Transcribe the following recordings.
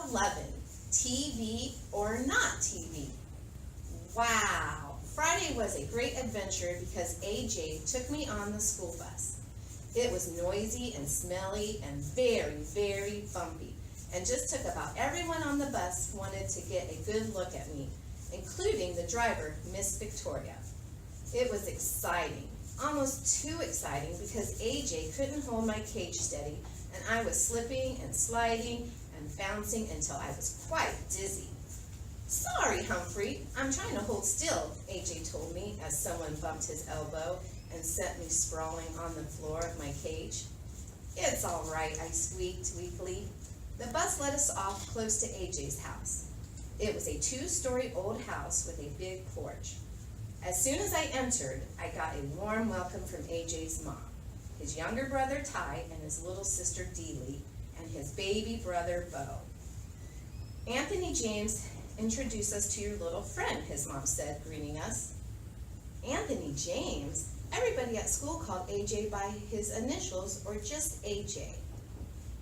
11, TV or not TV? Wow, Friday was a great adventure because AJ took me on the school bus. It was noisy and smelly and very, very bumpy, and just took about everyone on the bus wanted to get a good look at me, including the driver, Miss Victoria. It was exciting, almost too exciting because AJ couldn't hold my cage steady, and I was slipping and sliding and bouncing until I was quite dizzy. Sorry, Humphrey, I'm trying to hold still, AJ told me as someone bumped his elbow and sent me sprawling on the floor of my cage. It's all right, I squeaked weakly. The bus let us off close to AJ's house. It was a 2-story old house with a big porch. As soon as I entered, I got a warm welcome from AJ's mom, his younger brother Ty, and his little sister Deely, and his baby brother Bo. Anthony James, introduce us to your little friend, his mom said, greeting us. Anthony James? Everybody at school called AJ by his initials or just AJ.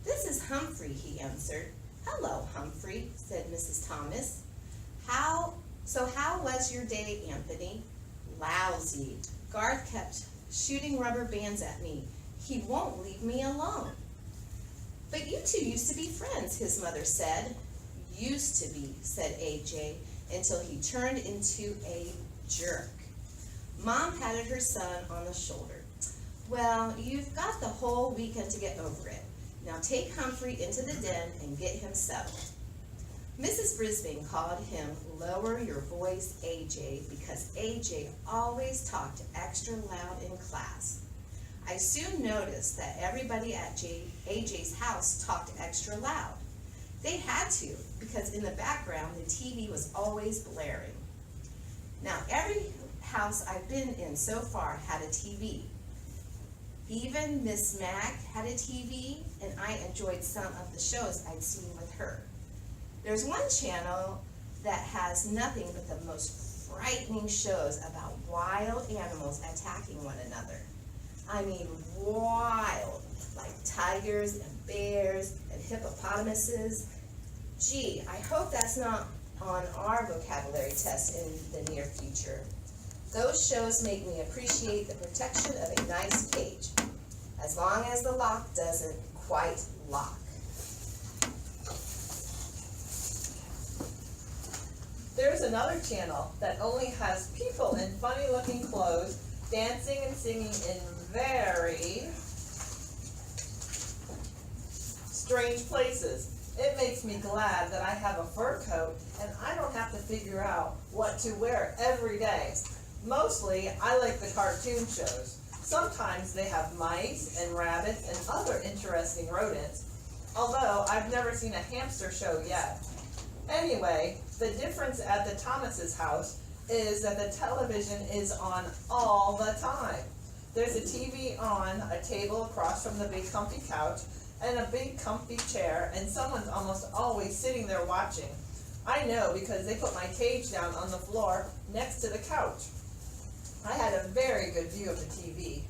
This is Humphrey, he answered. Hello, Humphrey, said Mrs. Thomas. How was your day, Anthony? Lousy. Garth kept shooting rubber bands at me. He won't leave me alone. But you two used to be friends, his mother said. Used to be, said AJ, until he turned into a jerk. Mom patted her son on the shoulder. Well, you've got the whole weekend to get over it. Now take Humphrey into the den and get him settled. Mrs. Brisbane called him Lower Your Voice, AJ, because AJ always talked extra loud in class. I soon noticed that everybody at AJ's house talked extra loud. They had to, because in the background the TV was always blaring. Now every house I've been in so far had a TV. Even Miss Mac had a TV, and I enjoyed some of the shows I'd seen with her. There's one channel that has nothing but the most frightening shows about wild animals attacking one another. I mean wild, like tigers and bears and hippopotamuses. Gee, I hope that's not on our vocabulary test in the near future. Those shows make me appreciate the protection of a nice cage, as long as the lock doesn't quite lock. There's another channel that only has people in funny-looking clothes dancing and singing in very strange places. It makes me glad that I have a fur coat and I don't have to figure out what to wear every day. Mostly, I like the cartoon shows. Sometimes they have mice and rabbits and other interesting rodents, although I've never seen a hamster show yet. Anyway, the difference at the Thomas's house is that the television is on all the time. There's a TV on a table across from the big comfy couch and a big comfy chair, and someone's almost always sitting there watching. I know because they put my cage down on the floor next to the couch. I had a very good view of the TV.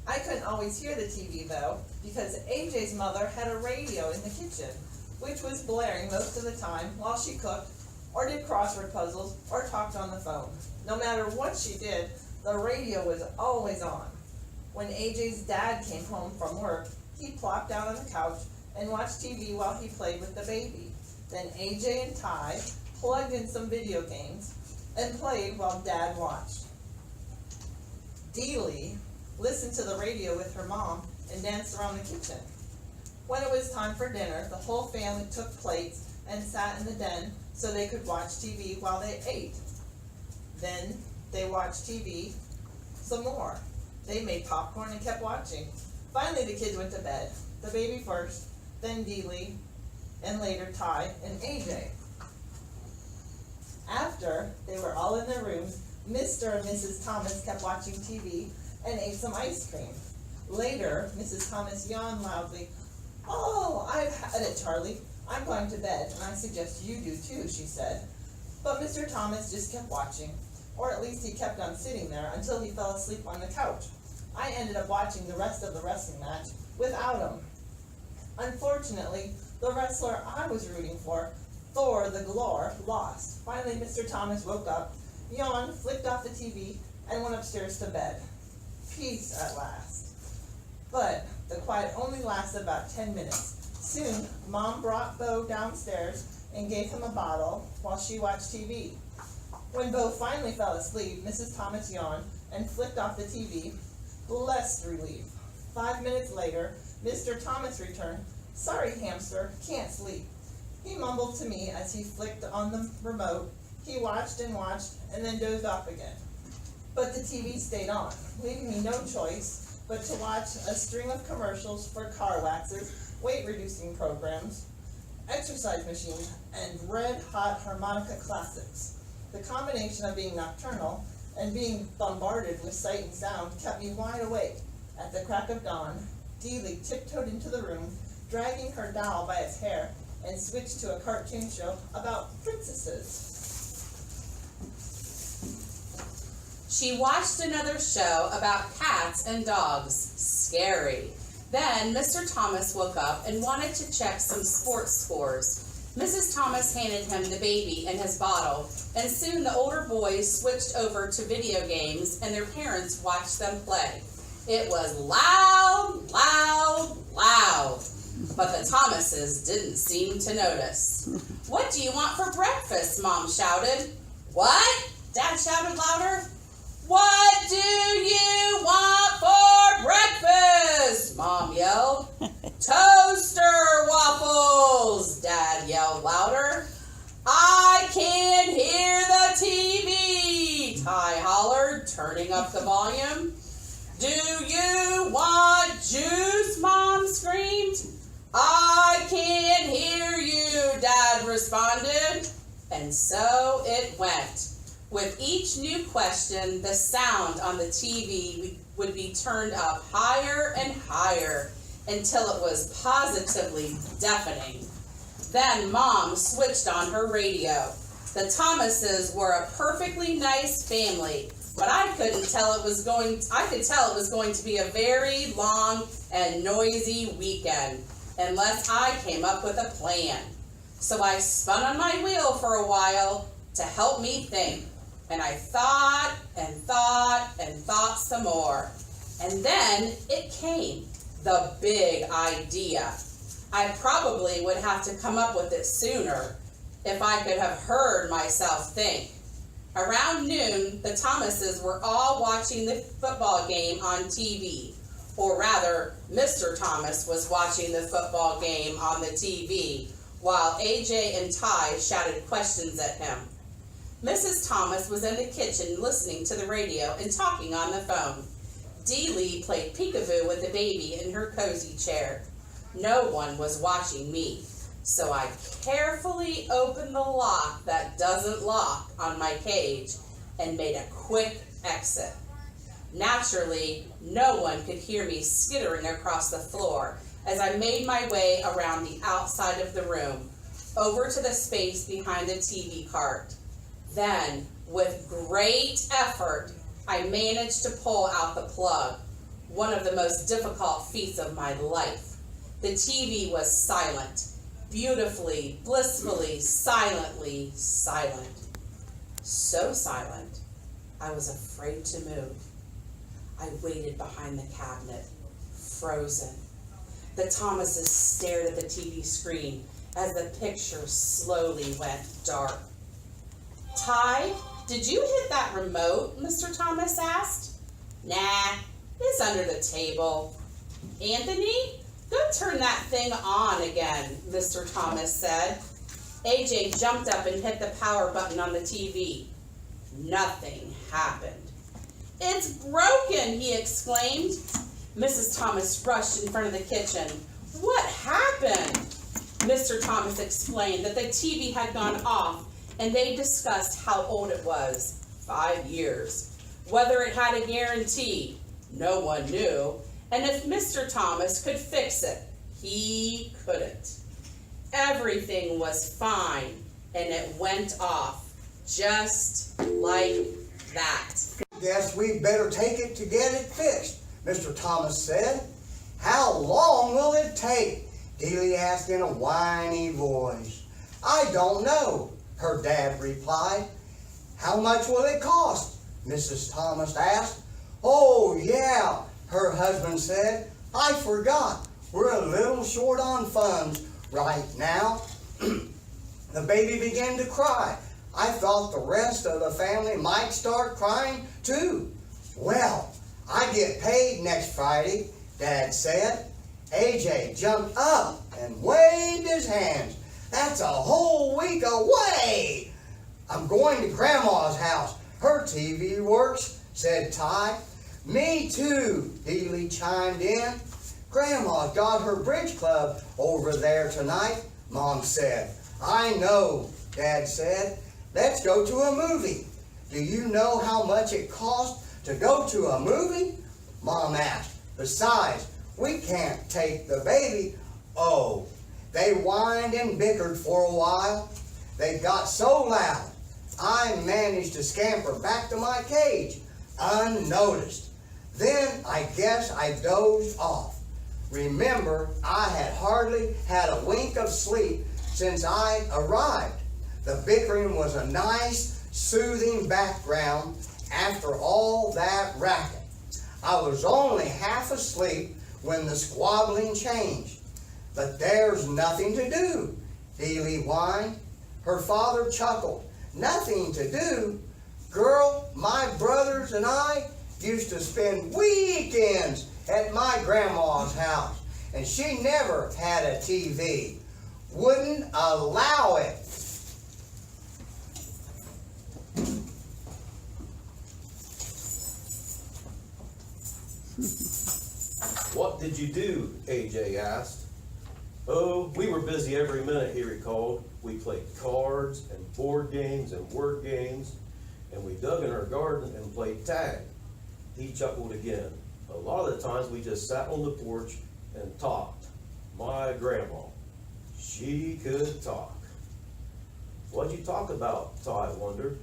I couldn't always hear the TV though, because AJ's mother had a radio in the kitchen, which was blaring most of the time while she cooked, or did crossword puzzles, or talked on the phone. No matter what she did, the radio was always on. When AJ's dad came home from work, he plopped down on the couch and watched TV while he played with the baby. Then AJ and Ty plugged in some video games and played while Dad watched. Deely listened to the radio with her mom and danced around the kitchen. When it was time for dinner, the whole family took plates and sat in the den so they could watch TV while they ate. Then they watched TV some more. They made popcorn and kept watching. Finally, the kids went to bed. The baby first, then Deely, and later Ty and AJ. After they were all in their rooms, Mr. and Mrs. Thomas kept watching TV and ate some ice cream. Later, Mrs. Thomas yawned loudly. "Oh, I've had it, Charlie. I'm going to bed, and I suggest you do too," she said. But Mr. Thomas just kept watching, or at least he kept on sitting there until he fell asleep on the couch. I ended up watching the rest of the wrestling match without him. Unfortunately, The wrestler I was rooting for, Thor the Galore, lost. Finally, Mr. Thomas woke up, yawned, flicked off the TV, and went upstairs to bed. Peace at last. But the quiet only lasted about 10 minutes. Soon, Mom brought Bo downstairs and gave him a bottle while she watched TV. When Bo finally fell asleep, Mrs. Thomas yawned and flicked off the TV, blessed relief. 5 minutes later, Mr. Thomas returned. Sorry, hamster, can't sleep. He mumbled to me as he flicked on the remote. He watched and watched and then dozed off again. But the TV stayed on, leaving me no choice but to watch a string of commercials for car waxes, weight-reducing programs, exercise machines, and red-hot harmonica classics. The combination of being nocturnal and being bombarded with sight and sound kept me wide awake. At the crack of dawn, Dealey tiptoed into the room, dragging her doll by its hair, and switched to a cartoon show about princesses. She watched another show about cats and dogs. Scary. Then Mr. Thomas woke up and wanted to check some sports scores. Mrs. Thomas handed him the baby and his bottle, and soon the older boys switched over to video games and their parents watched them play. It was loud, loud, loud. But the Thomases didn't seem to notice. What do you want for breakfast? Mom shouted. What? Dad shouted louder. What do you want for breakfast? Mom yelled. Toaster waffles, Dad yelled louder. I can hear the TV, Ty hollered, turning up the volume. Do you want juice? Mom screamed. I can't hear you, Dad responded. And so it went. With each new question, the sound on the TV would be turned up higher and higher until it was positively deafening. Then Mom switched on her radio. The Thomases were a perfectly nice family, but I could tell it was going to be a very long and noisy weekend unless I came up with a plan. So I spun on my wheel for a while to help me think. And I thought and thought and thought some more. And then it came, the big idea. I probably would have to come up with it sooner if I could have heard myself think. Around noon, the Thomases were all watching the football game on TV. Or rather, Mr. Thomas was watching the football game on the TV while AJ and Ty shouted questions at him. Mrs. Thomas was in the kitchen listening to the radio and talking on the phone. Dealey played peekaboo with the baby in her cozy chair. No one was watching me, so I carefully opened the lock that doesn't lock on my cage and made a quick exit. Naturally, no one could hear me skittering across the floor as I made my way around the outside of the room, over to the space behind the TV cart. Then, with great effort, I managed to pull out the plug, one of the most difficult feats of my life. The TV was silent, beautifully, blissfully, silently silent. So silent, I was afraid to move. I waited behind the cabinet, frozen. The Thomases stared at the TV screen as the picture slowly went dark. Ty, did you hit that remote? Mr. Thomas asked. Nah, it's under the table. Anthony, go turn that thing on again, Mr. Thomas said. AJ jumped up and hit the power button on the TV. Nothing happened. It's broken, he exclaimed. Mrs. Thomas rushed in front of the kitchen. What happened? Mr. Thomas explained that the TV had gone off and they discussed how old it was, 5 years. Whether it had a guarantee, no one knew. And if Mr. Thomas could fix it, he couldn't. Everything was fine, and it went off, just like that. Guess we better take it to get it fixed, Mr. Thomas said. How long will it take? Dealey asked in a whiny voice. I don't know, her dad replied. How much will it cost? Mrs. Thomas asked. Oh, yeah, her husband said. I forgot. We're a little short on funds right now. The baby began to cry. I thought the rest of the family might start crying too. Well, I get paid next Friday, Dad said. AJ jumped up and waved his hands. That's a whole week away. I'm going to Grandma's house. Her TV works, said Ty. Me too, Dealey chimed in. Grandma's got her bridge club over there tonight, Mom said. I know, Dad said. Let's go to a movie. Do you know how much it costs to go to a movie? Mom asked. Besides, we can't take the baby. Oh, they whined and bickered for a while. They got so loud, I managed to scamper back to my cage, unnoticed. Then I guess I dozed off. Remember, I had hardly had a wink of sleep since I arrived. The bickering was a nice, soothing background after all that racket. I was only half asleep when the squabbling changed. But there's nothing to do, Dealey whined. Her father chuckled. Nothing to do? Girl, my brothers and I used to spend weekends at my grandma's house, and she never had a TV. Wouldn't allow it. What did you do? AJ asked. Oh, we were busy every minute, he recalled. We played cards and board games and word games, and we dug in our garden and played tag. He chuckled again. A lot of the times we just sat on the porch and talked. My grandma, she could talk. What'd you talk about? Ty wondered.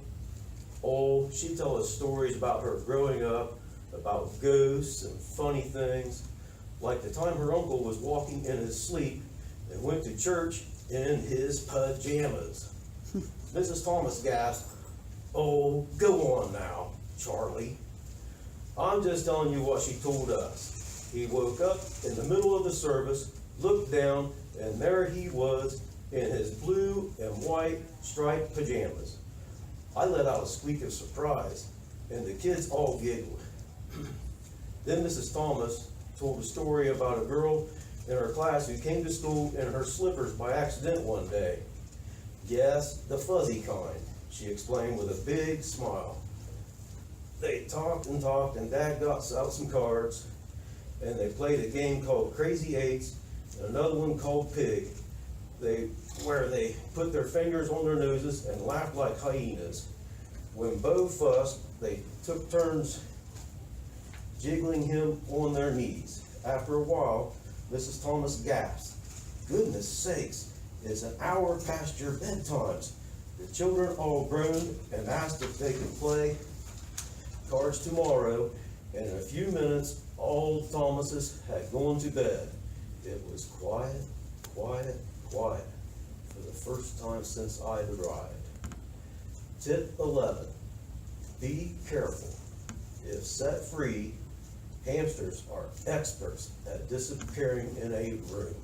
Oh, she'd tell us stories about her growing up, about ghosts and funny things, like the time her uncle was walking in his sleep and went to church in his pajamas. Mrs. Thomas gasped, oh, go on now, Charlie. I'm just telling you what she told us. He woke up in the middle of the service, looked down, and there he was in his blue and white striped pajamas. I let out a squeak of surprise, and the kids all giggled. Then Mrs. Thomas told a story about a girl in her class who came to school in her slippers by accident one day. Yes, the fuzzy kind, she explained with a big smile. They talked, and Dad got out some cards, and they played a game called Crazy Eights, and another one called Pig, where they put their fingers on their noses and laughed like hyenas. When Bo fussed, they took turns jiggling him on their knees. After a while, Mrs. Thomas gasped, goodness sakes, it's an hour past your bedtimes. The children all groaned and asked if they could play cards tomorrow, and in a few minutes, all the Thomases had gone to bed. It was quiet, quiet, quiet for the first time since I'd arrived. Tip 11, be careful. If set free, hamsters are experts at disappearing in a room.